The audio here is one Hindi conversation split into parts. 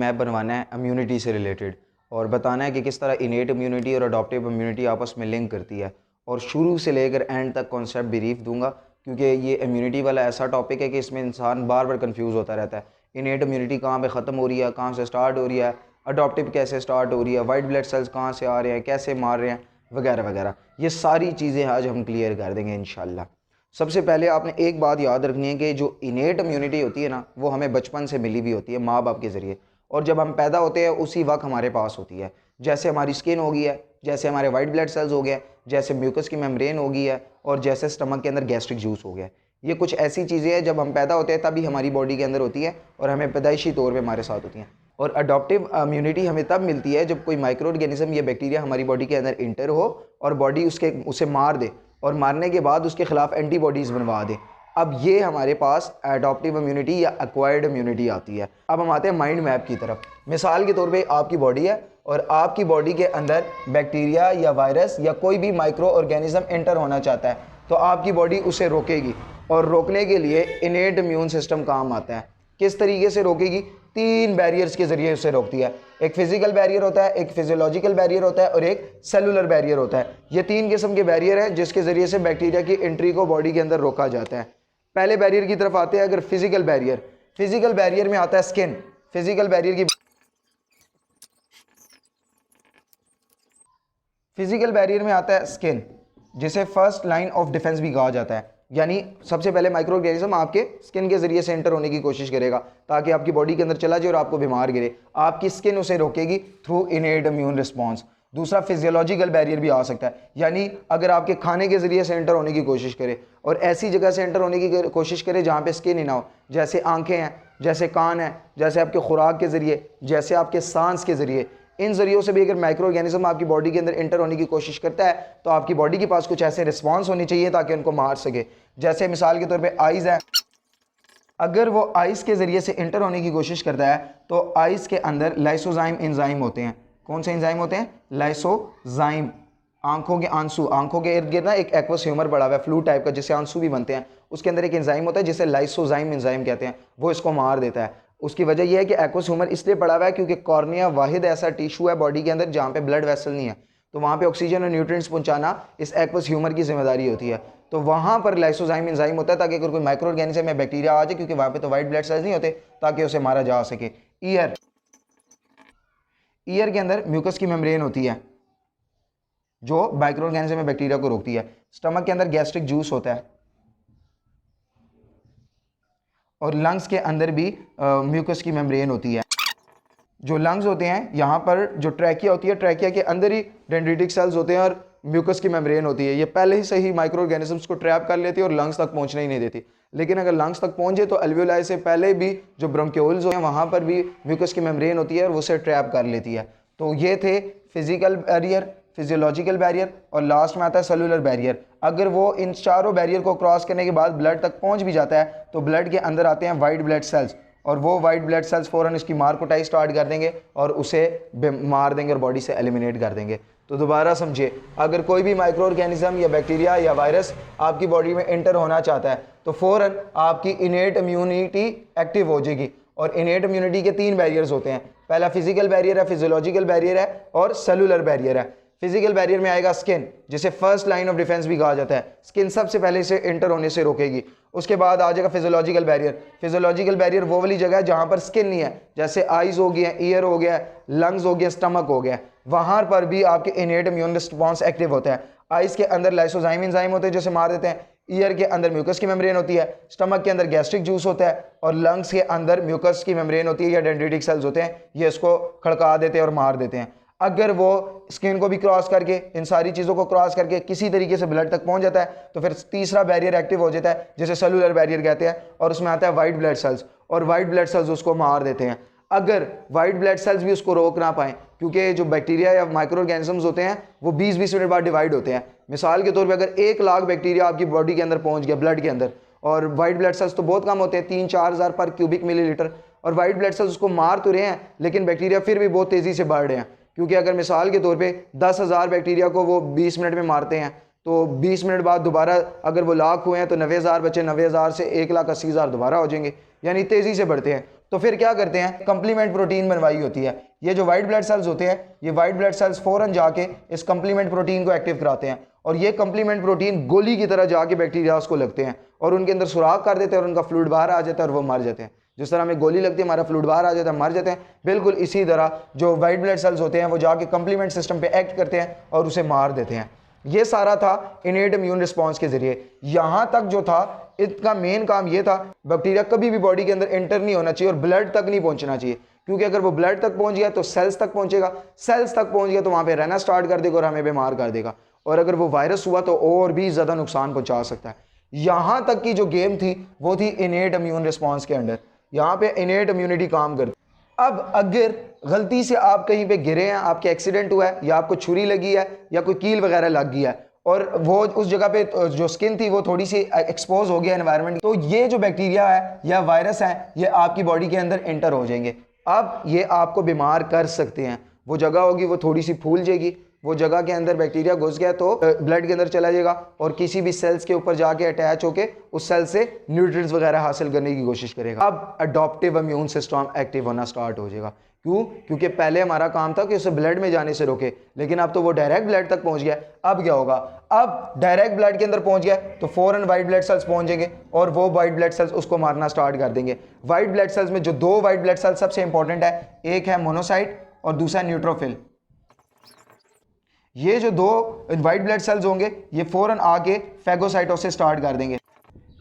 मैप बनवाना है इम्यूनिटी से रिलेटेड और बताना है कि किस तरह इनेट इम्यूनिटी और अडॉप्टिव इम्यूनिटी आपस में लिंक करती है, और शुरू से लेकर एंड तक कॉन्सेप्ट ब्रीफ दूंगा, क्योंकि ये इम्यूनिटी वाला ऐसा टॉपिक है कि इसमें इंसान बार बार कंफ्यूज होता रहता है। इनेट इम्यूनिटी कहाँ पे ख़त्म हो रही है, कहाँ से स्टार्ट हो रही है, अडॉप्टिव कैसे स्टार्ट हो रही है, वाइट ब्लड सेल्स कहाँ से आ रहे हैं, कैसे मार रहे हैं, वगैरह वगैरह। ये सारी चीज़ें आज हम क्लियर कर देंगे इंशाल्लाह। सबसे पहले आपने एक बात याद रखनी है कि जो इनेट इम्यूनिटी होती है ना, वो हमें बचपन से मिली हुई होती है माँ बाप के ज़रिए, और जब हम पैदा होते हैं उसी वक्त हमारे पास होती है। जैसे हमारी स्किन हो गई है, जैसे हमारे वाइट ब्लड सेल्स हो गए, जैसे म्यूकस की मेम्ब्रेन हो गई है, और जैसे स्टमक के अंदर गैस्ट्रिक जूस हो गया। ये कुछ ऐसी चीज़ें हैं जब हम पैदा होते हैं तभी हमारी बॉडी के अंदर होती है और हमें पैदाइशी तौर पे हमारे साथ होती हैं। और अडॉप्टिव इम्यूनिटी हमें तब मिलती है जब कोई माइक्रो ऑर्गेनिज्म या बैक्टीरिया हमारी बॉडी के अंदर इंटर हो और बॉडी उसे मार दे, और मारने के बाद उसके खिलाफ एंटीबॉडीज़ बनवा दे। अब ये हमारे पास एडॉप्टिव इम्यूनिटी या एक्वायर्ड इम्यूनिटी आती है। अब हम आते हैं माइंड मैप की तरफ। मिसाल के तौर पे आपकी बॉडी है और आपकी बॉडी के अंदर बैक्टीरिया या वायरस या कोई भी माइक्रो ऑर्गेनिज्म एंटर होना चाहता है, तो आपकी बॉडी उसे रोकेगी, और रोकने के लिए इनेट इम्यून सिस्टम काम आता है। किस तरीके से रोकेगी? 3 बैरियर्स के ज़रिए उसे रोकती है। एक फिजिकल बैरियर होता है, एक फिजियोलॉजिकल बैरियर होता है और एक सेलुलर बैरियर होता है। ये 3 किस्म के बैरियर हैं जिसके ज़रिए से बैक्टीरिया की एंट्री को बॉडी के अंदर रोका जाता है। पहले बैरियर की तरफ आते हैं। अगर फिजिकल बैरियर में आता है स्किन। फिजिकल बैरियर में आता है स्किन, जिसे फर्स्ट लाइन ऑफ डिफेंस भी कहा जाता है। यानी सबसे पहले माइक्रो ऑर्गेनिज्म आपके स्किन के जरिए से एंटर होने की कोशिश करेगा ताकि आपकी बॉडी के अंदर चला जाए और आपको बीमार गिरे। आपकी स्किन उसे रोकेगी थ्रू इनेट इम्यून रिस्पॉन्स। दूसरा फिजियोलॉजिकल बैरियर भी आ सकता है, यानी अगर आपके खाने के जरिए से एंटर होने की कोशिश करे और ऐसी जगह से एंटर होने की कोशिश करे जहाँ पे स्किन ही ना हो, जैसे आंखें हैं, जैसे कान है, जैसे आपके खुराक के ज़रिए, जैसे आपके सांस के ज़रिए, इन ज़रियों से भी अगर माइक्रो ऑर्गेनिज्म आपकी बॉडी के अंदर एंटर होने की कोशिश करता है तो आपकी बॉडी के पास कुछ ऐसे रिस्पॉन्स होने चाहिए ताकि उनको मार सके। जैसे मिसाल के तौर पे आइज़ है, अगर वो आइज़ के ज़रिए से एंटर होने की कोशिश करता है तो आइज़ के अंदर लाइसोजाइम एंजाइम होते हैं। कौन से एंजाइम होते हैं? लाइसोजाइम। आंखों के आंसू, आंखों के इर्द गिर्द ना एक एक्वस ह्यूमर पड़ा हुआ है फ्लू टाइप का, जिससे आंसू भी बनते हैं। उसके अंदर एक एंजाइम होता है जिसे लाइसोजाइम एंजाइम कहते हैं, वो इसको मार देता है। उसकी वजह यह है कि एक्वस ह्यूमर इसलिए पड़ा हुआ है क्योंकि कॉर्निया वाहिद ऐसा टिश्यू है बॉडी के अंदर जहाँ पे ब्लड वेसल नहीं है, तो वहाँ पे ऑक्सीजन और न्यूट्रिएंट्स पहुँचाना इस एक्वस ह्यूमर की जिम्मेदारी होती है। तो वहाँ पर लाइसोजाइम एंजाइम होता है ताकि अगर कोई माइक्रो ऑर्गेनिज्म या बैक्टीरिया आ जाए, क्योंकि वहाँ पे तो वाइट ब्लड सेल्स नहीं होते, ताकि उसे मारा जा सके। ईयर के अंदर म्यूकस की मेम्ब्रेन होती है जो माइक्रो ऑर्गेनिज्म या बैक्टीरिया को रोकती है। स्टमक के अंदर गैस्ट्रिक जूस होता है, और लंग्स के अंदर भी म्यूकस की मेम्ब्रेन होती है। जो लंग्स होते हैं, यहाँ पर जो ट्रैकिया होती है, ट्रैकिया के अंदर ही डेंड्रिटिक सेल्स होते हैं और म्यूकस की मेम्ब्रेन होती है। ये पहले ही सही माइक्रो ऑर्गेनिजम्स को ट्रैप कर लेती है और लंग्स तक पहुँचने ही नहीं देती। लेकिन अगर लंग्स तक पहुँचे तो एल्वियोलाई से पहले भी जो ब्रोंक्यूल्स होते हैं वहाँ पर भी म्यूकस की मेम्ब्रेन होती है और वो उसे ट्रैप कर लेती है। तो ये थे फिजिकल बैरियर, फिजियोलॉजिकल बैरियर, और लास्ट में आता है सेलुलर बैरियर। अगर वो इन चारों बैरियर को क्रॉस करने के बाद ब्लड तक पहुंच भी जाता है तो ब्लड के अंदर आते हैं वाइट ब्लड सेल्स, और वो वाइट ब्लड सेल्स फ़ौरन इसकी मारकुटाई स्टार्ट कर देंगे और उसे मार देंगे और बॉडी से एलिमिनेट कर देंगे। तो दोबारा समझिए, अगर कोई भी माइक्रो ऑर्गेनिज्म या बैक्टीरिया या वायरस आपकी बॉडी में एंटर होना चाहता है तो फ़ौरन आपकी इनेट इम्यूनिटी एक्टिव हो जाएगी। और इनेट इम्यूनिटी के 3 बैरियर्स होते हैं। पहला फिजिकल बैरियर है, फिजियोलॉजिकल बैरियर है और सेलुलर बैरियर है। फिजिकल बैरियर में आएगा स्किन, जिसे फर्स्ट लाइन ऑफ डिफेंस भी कहा जाता है। स्किन सबसे पहले इसे एंटर होने से रोकेगी। उसके बाद आ जाएगा फिजियोलॉजिकल बैरियर। फिजियोलॉजिकल बैरियर वो वाली जगह है जहाँ पर स्किन नहीं है, जैसे आइज हो गया, ईयर हो गया, लंग्स हो गया, स्टमक हो गया, वहाँ पर भी आपके इनेट इम्यून रिस्पॉन्स एक्टिव होता है। आइज के अंदर लाइसोजाइम एंजाइम होते हैं जो मार देते हैं, ईयर के अंदर म्यूकस की मेम्ब्रेन होती है, स्टमक के अंदर गैस्ट्रिक जूस होता है, और लंग्स के अंदर म्यूकस की मेम्ब्रेन होती है या डेंड्रिटिक सेल्स होते हैं, ये इसको खड़का देते हैं और मार देते हैं। अगर वो स्किन को भी क्रॉस करके, इन सारी चीज़ों को क्रॉस करके किसी तरीके से ब्लड तक पहुंच जाता है तो फिर तीसरा बैरियर एक्टिव हो जाता है जिसे सेलुलर बैरियर कहते हैं, और उसमें आता है वाइट ब्लड सेल्स, और वाइट ब्लड सेल्स उसको मार देते हैं। अगर वाइट ब्लड सेल्स भी उसको रोक ना पाएँ, क्योंकि जो बैक्टीरिया या माइक्रो ऑर्गेनिजम्स होते हैं वो 20-20 मिनट बाद डिवाइड होते हैं। मिसाल के तौर पे अगर 1 लाख बैक्टीरिया आपकी बॉडी के अंदर पहुंच गया ब्लड के अंदर, और वाइट ब्लड सेल्स तो बहुत कम होते हैं, 3-4 हज़ार पर क्यूबिक मिलीलीटर, और वाइट ब्लड सेल्स उसको मार तो रहे हैं लेकिन बैक्टीरिया फिर भी बहुत तेज़ी से बढ़ रहे हैं। क्योंकि अगर मिसाल के तौर पे 10,000 बैक्टीरिया को वो 20 मिनट में मारते हैं तो 20 मिनट बाद दोबारा अगर वो लाख हुए हैं तो 90,000 बचे, 90,000 से 1,80,000 दोबारा हो जाएंगे, यानी तेज़ी से बढ़ते हैं। तो फिर क्या करते हैं, कंप्लीमेंट प्रोटीन बनवाई होती है। ये जो वाइट ब्लड सेल्स होते हैं, ये वाइट ब्लड सेल्स फ़ौरन जाके इस कंप्लीमेंट प्रोटीन को एक्टिव कराते हैं और ये कंप्लीमेंट प्रोटीन गोली की तरह जाके बैक्टीरियाज को लगते हैं और उनके अंदर सुराख कर देते हैं और उनका फ्लूइड बाहर आ जाता है और वो मर जाते हैं। जिस तरह हमें गोली लगती है, हमारा फ्लूइड बाहर आ जाता है, मर जाते हैं, बिल्कुल इसी तरह जो वाइट ब्लड सेल्स होते हैं वो जाके कंप्लीमेंट सिस्टम पे एक्ट करते हैं और उसे मार देते हैं। ये सारा था इनेट इम्यून रिस्पॉन्स के जरिए। यहाँ तक जो था, इसका मेन काम ये था, बैक्टीरिया कभी भी बॉडी के अंदर एंटर नहीं होना चाहिए और ब्लड तक नहीं पहुंचना चाहिए, क्योंकि अगर वो ब्लड तक पहुंच गया तो सेल्स तक पहुंचेगा, सेल्स तक पहुंच गया तो वहां पे रहना स्टार्ट कर देगा और हमें बीमार कर देगा, और अगर वो वायरस हुआ तो और भी ज्यादा नुकसान पहुंचा सकता है। यहां तक की जो गेम थी वो थी इनेट इम्यून रिस्पॉन्स के अंडर। यहाँ पे इनेट इम्यूनिटी काम करती। अब अगर गलती से आप कहीं पे गिरे हैं, आपके एक्सीडेंट हुआ है या आपको छुरी लगी है या कोई कील वगैरह लग गया है और वो उस जगह पे जो स्किन थी वो थोड़ी सी एक्सपोज हो गया एनवायरनमेंट, तो ये जो बैक्टीरिया है या वायरस है ये आपकी बॉडी के अंदर एंटर हो जाएंगे। अब ये आपको बीमार कर सकते हैं। वो जगह होगी वो थोड़ी सी फूल जाएगी, वो जगह के अंदर बैक्टीरिया घुस गया तो ब्लड के अंदर चला जाएगा और किसी भी सेल्स के ऊपर जाके अटैच होके उस सेल से न्यूट्रिएंट्स वगैरह हासिल करने की कोशिश करेगा। अब अडॉप्टिव इम्यून सिस्टम एक्टिव होना स्टार्ट हो जाएगा। क्यों? क्योंकि पहले हमारा काम था कि उसे ब्लड में जाने से रोके, लेकिन अब तो वो डायरेक्ट ब्लड तक पहुंच गया। अब क्या होगा, अब डायरेक्ट ब्लड के अंदर पहुंच गया तो फौरन वाइट ब्लड सेल्स पहुंच जाएंगे और वो वाइट ब्लड सेल्स उसको मारना स्टार्ट कर देंगे। वाइट ब्लड सेल्स में जो दो वाइट ब्लड सेल्स सबसे इंपॉर्टेंट है, एक है मोनोसाइट और दूसरा न्यूट्रोफिल। ये जो दो वाइट ब्लड सेल्स होंगे ये फौरन आके फैगोसाइटोसिस स्टार्ट कर देंगे,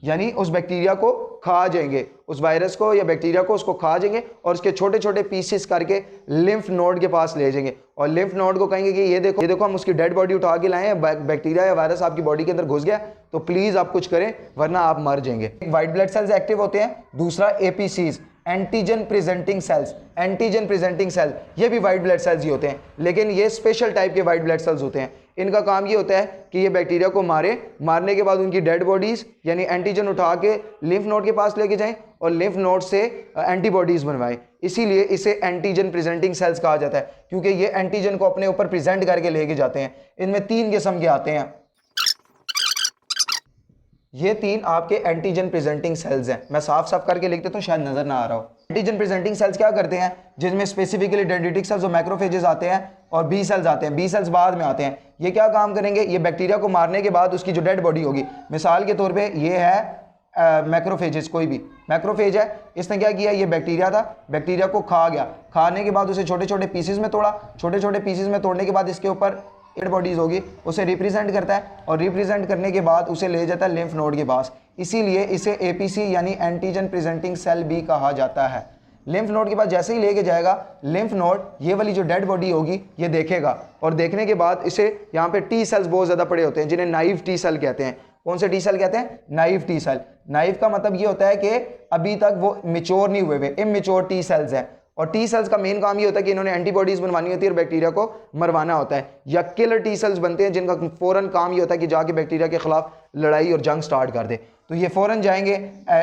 यानी उस बैक्टीरिया को खा जाएंगे, उस वायरस को या बैक्टीरिया को उसको खा जाएंगे और उसके छोटे छोटे पीसेस करके लिम्फ नोड के पास ले जाएंगे और लिम्फ नोड को कहेंगे कि ये देखो हम उसकी डेड बॉडी उठा के लाए हैं, बैक्टीरिया या वायरस आपकी बॉडी के अंदर घुस गया तो प्लीज आप कुछ करें वरना आप मर जाएंगे। वाइट ब्लड सेल्स एक्टिव होते हैं, दूसरा APCs antigen presenting cells. Antigen presenting cell ये भी वाइट ब्लड सेल्स ही होते हैं, लेकिन ये स्पेशल टाइप के वाइट ब्लड सेल्स होते हैं। इनका काम ये होता है कि ये बैक्टीरिया को मारने के बाद उनकी डेड बॉडीज यानी एंटीजन उठा के लिम्फ नोड के पास लेके जाएं और लिम्फ नोड से एंटीबॉडीज बनवाएं। इसीलिए इसे एंटीजन प्रेजेंटिंग सेल्स कहा जाता है, क्योंकि ये एंटीजन को अपने ऊपर प्रेजेंट करके लेके जाते हैं। इनमें 3 किस्म के आते हैं, ये 3 आपके एंटीजन प्रेजेंटिंग सेल्स हैं। मैं साफ साफ करके लिख देता हूं, शायद नजर ना आ रहा हो। एंटीजन प्रेजेंटिंग सेल्स क्या करते हैं, जिनमें स्पेसिफिकली डेंड्रिटिक सेल्स और मैक्रोफेजेस आते हैं और बी सेल्स आते हैं। बी सेल्स बाद में आते हैं। ये क्या काम करेंगे, ये बैक्टीरिया को मारने के बाद उसकी जो डेड बॉडी होगी, मिसाल के तौर पे ये है मैक्रोफेजेस, कोई भी मैक्रोफेज है, इसने क्या किया, ये बैक्टीरिया था, बैक्टीरिया को खा गया, खाने के बाद उसे छोटे छोटे पीसेस में तोड़ा, छोटे छोटे पीसेस में तोड़ने के बाद इसके ऊपर डेड बॉडीज होगी, उसे रिप्रेजेंट करता है और रिप्रेजेंट करने के बाद उसे ले जाता है लिम्फ नोड के पास। इसीलिए इसे एपीसी यानी एंटीजन प्रेजेंटिंग सेल भी कहा जाता है। लिम्फ नोड के पास जैसे ही लेके जाएगा, लिम्फ नोड ये वाली जो डेड बॉडी होगी ये देखेगा और देखने के बाद इसे यहाँ पे टी सेल्स बहुत ज्यादा पड़े होते हैं जिन्हें नाइव टी सेल कहते हैं। कौन से टी सेल कहते हैं, नाइव टी सेल। नाइव का मतलब ये होता है कि अभी तक वो मेच्योर नहीं हुए, इमेच्योर टी सेल्स हैं। और टी सेल्स का मेन काम ये होता है कि इन्होंने एंटीबॉडीज बनवानी होती है और बैक्टीरिया को मरवाना होता है। या किलर टी सेल्स बनते हैं जिनका फौरन काम ये होता है कि जाके बैक्टीरिया के खिलाफ लड़ाई और जंग स्टार्ट कर दे। तो ये फौरन जाएंगे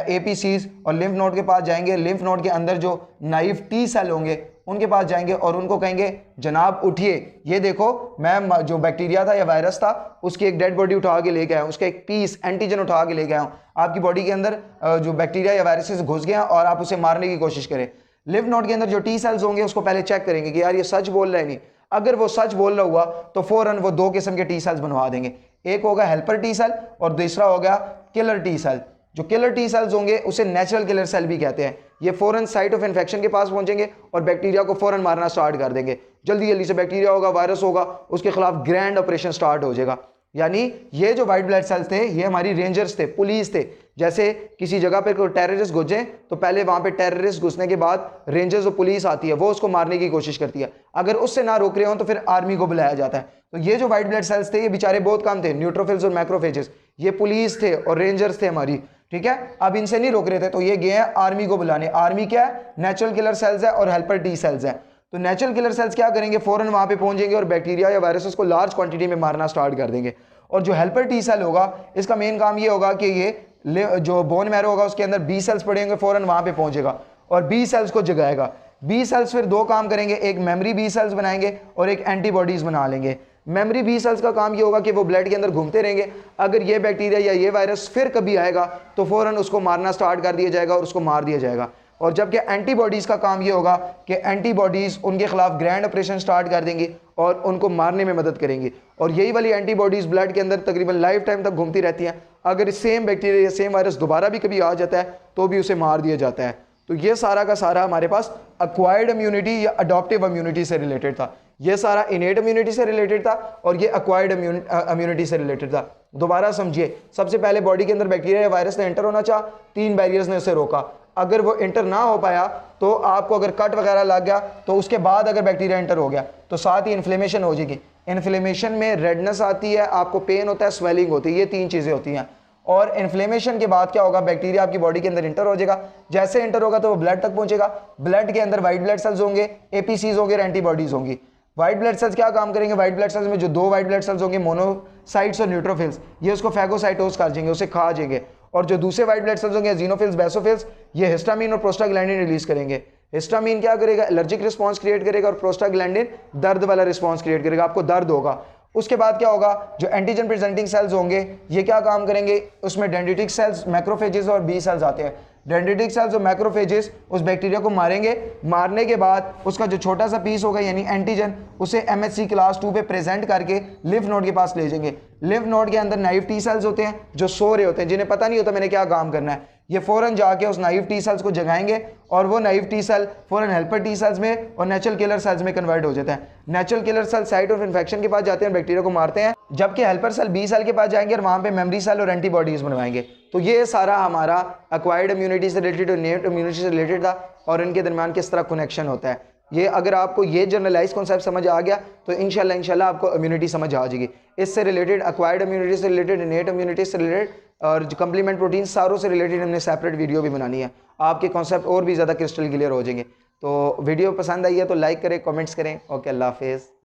एपीसीज और लिम्फ नोड के पास जाएंगे, लिम्फ नोड के अंदर जो नाइव टी सेल होंगे उनके पास जाएंगे और उनको कहेंगे जनाब उठिए, ये देखो मैं जो बैक्टीरिया था या वायरस था उसकी एक डेड बॉडी उठा के लेके आया हूँ, उसका एक पीस एंटीजन उठा के लेके आया हूँ, आपकी बॉडी के अंदर जो बैक्टीरिया या वायरसेस घुस गया और आप उसे मारने की कोशिश करें। लिम्फ नोड के अंदर जो टी सेल्स होंगे उसको पहले चेक करेंगे कि यार ये सच बोल रहा है नहीं। अगर वो सच बोल रहा हुआ तो फौरन वो 2 किस्म के टी सेल्स बनवा देंगे, एक होगा हेल्पर टी सेल और दूसरा होगा किलर टी सेल। जो किलर टी सेल्स होंगे उसे नेचुरल किलर सेल भी कहते हैं। ये फौरन साइट ऑफ इन्फेक्शन के पास पहुंचेंगे और बैक्टीरिया को फौरन मारना स्टार्ट कर देंगे। जल्दी जल्दी से बैक्टीरिया होगा, वायरस होगा, उसके खिलाफ ग्रैंड ऑपरेशन स्टार्ट हो जाएगा। यानी ये जो वाइट ब्लड सेल्स थे ये हमारी रेंजर्स थे, पुलिस थे। जैसे किसी जगह पर कोई टेररिस्ट घुसे तो पहले वहां पे टेररिस्ट घुसने के बाद रेंजर्स और पुलिस आती है, वो उसको मारने की कोशिश करती है। अगर उससे ना रोक रहे हो तो फिर आर्मी को बुलाया जाता है। तो ये जो वाइट ब्लड सेल्स थे ये बेचारे बहुत कम थे, न्यूट्रोफिल्स और मैक्रोफेजेस, ये पुलिस थे और रेंजर्स थे हमारी, ठीक है। अब इनसे नहीं रोक रहे थे तो ये गए हैं आर्मी को बुलाने। आर्मी क्या है, नेचुरल किलर सेल्स है और हेल्पर टी सेल्स है। तो नेचुरल किलर सेल्स क्या करेंगे, फौरन वहां पे पहुंचेंगे और बैक्टीरिया या वायरसेस को लार्ज क्वांटिटी में मारना स्टार्ट कर देंगे। और जो हेल्पर टी सेल होगा इसका मेन काम ये होगा कि ये जो बोन मैरो होगा उसके अंदर बी सेल्स पड़े होंगे, फौरन वहां पे पहुंचेगा और बी सेल्स को जगाएगा। बी सेल्स फिर 2 काम करेंगे, एक मेमोरी बी सेल्स बनाएंगे और एक एंटीबॉडीज बना लेंगे। मेमोरी बी सेल्स का काम ये होगा कि वो ब्लड के अंदर घूमते रहेंगे, अगर ये बैक्टीरिया या ये वायरस फिर कभी आएगा तो फ़ौरन उसको मारना स्टार्ट कर दिया जाएगा और उसको मार दिया जाएगा। और जबकि एंटीबॉडीज़ का काम ये होगा कि एंटीबॉडीज़ उनके खिलाफ ग्रैंड ऑपरेशन स्टार्ट कर देंगी और उनको मारने में मदद करेंगी। और यही वाली एंटीबॉडीज़ ब्लड के अंदर तकरीबन लाइफ टाइम तक घूमती रहती हैं। अगर सेम बैक्टीरिया या सेम वायरस दोबारा भी कभी आ जाता है तो भी उसे मार दिया जाता है। तो ये सारा का सारा हमारे पास एक्वायर्ड इम्यूनिटी या अडॉप्टिव इम्यूनिटी से रिलेटेड था। ये सारा इनेट इम्यूनिटी से रिलेटेड था और ये एक्वायर्ड इम्यूनिटी से रिलेटेड था। दोबारा समझिए, सबसे पहले बॉडी के अंदर बैक्टीरिया या वायरस ने एंटर होना चाहा, 3 बैरियर्स ने उसे रोका। अगर वो एंटर ना हो पाया तो आपको अगर कट वगैरह लग गया तो उसके बाद अगर बैक्टीरिया एंटर हो गया तो साथ ही इन्फ्लेमेशन हो जाएगी। इन्फ्लेमेशन में रेडनेस आती है, आपको पेन होता है, स्वेलिंग होती है, ये 3 चीज़ें होती हैं। और इन्फ्लेमेशन के बाद क्या होगा, बैक्टीरिया आपकी बॉडी के अंदर इंटर हो जाएगा। जैसे इंटर होगा तो वो ब्लड तक पहुंचेगा। ब्लड के अंदर वाइट ब्लड सेल्स होंगे, एपीसीज होंगे, एंटीबॉडीज होंगी। वाइट ब्लड सेल्स क्या काम करेंगे, वाइट ब्लड सेल्स में जो 2 वाइट ब्लड सेल्स होंगे मोनोसाइट्स और न्यूट्रोफिल्स, ये उसको फैगोसाइटोस कर देंगे, उसे खा जाएंगे। और जो दूसरे वाइट ब्लड सेल्स होंगे जीनोफिल्स, बेसोफिल्स, ये हिस्टामिन और प्रोस्टाग्लैंडिन रिलीज करेंगे। हिस्टामिन क्या करेगा, एलर्जिक रिस्पॉन्स क्रिएट करेगा और प्रोस्टाग्लैंडिन दर्द वाला रिस्पॉन्स क्रिएट करेगा, आपको दर्द होगा। उसके बाद क्या होगा, जो एंटीजन प्रेजेंटिंग सेल्स होंगे ये क्या काम करेंगे, उसमें डेंड्रिटिक सेल्स, मैक्रोफेजेस और बी सेल्स आते हैं। डेंड्रिटिक सेल्स और मैक्रोफेजेस उस बैक्टीरिया को मारेंगे। मारने के बाद उसका जो छोटा सा पीस होगा यानी एंटीजन, उसे MHC क्लास 2 पे प्रेजेंट करके लिम्फ नोड के पास ले जाएंगे। लिम्फ नोड के अंदर नाइव टी सेल्स होते हैं जो सो रहे होते हैं, जिन्हें पता नहीं होता मैंने क्या काम करना है। ये फ़ौरन जाके उस नाइव टी सेल्स को जगाएंगे और वो नाइव टी सेल फ़ौरन हेल्पर टी सेल्स में और नेचुरल किलर सेल्स में कन्वर्ट हो जाता है। Natural killer cell site of infection के पास जाते हैं, बैक्टीरिया को मारते हैं, जबकि हेल्पर सेल बी सेल के पास जाएंगे और वहाँ पे मेमोरी सेल और एंटीबॉडीज बनवाएंगे। तो ये सारा हमारा एक्वायर्ड इम्यूनिटी से रिलेटेड और इनेट इम्यूनिटी से रिलेटेड था और इनके दरमियान किस तरह कनेक्शन होता है। ये अगर आपको ये जनरलाइज कॉन्सेप्ट समझ आ गया तो इंशाल्लाह आपको इम्यूनिटी समझ आ जाएगी। इससे रिलेटेड एक्वायर्ड इम्यूनिटी से रिलेटेड, इनेट इम्यूनिटी से रिलेटेड और जो कंप्लीमेंट प्रोटीन सारों से रिलेटेड हमने सेपरेट वीडियो भी बनानी है। आपके कॉन्सेप्ट और भी ज़्यादा क्रिस्टल क्लियर हो जाएंगे। तो वीडियो पसंद आई है तो लाइक करें, कमेंट्स करें। ओके, अल्लाह हाफिज़।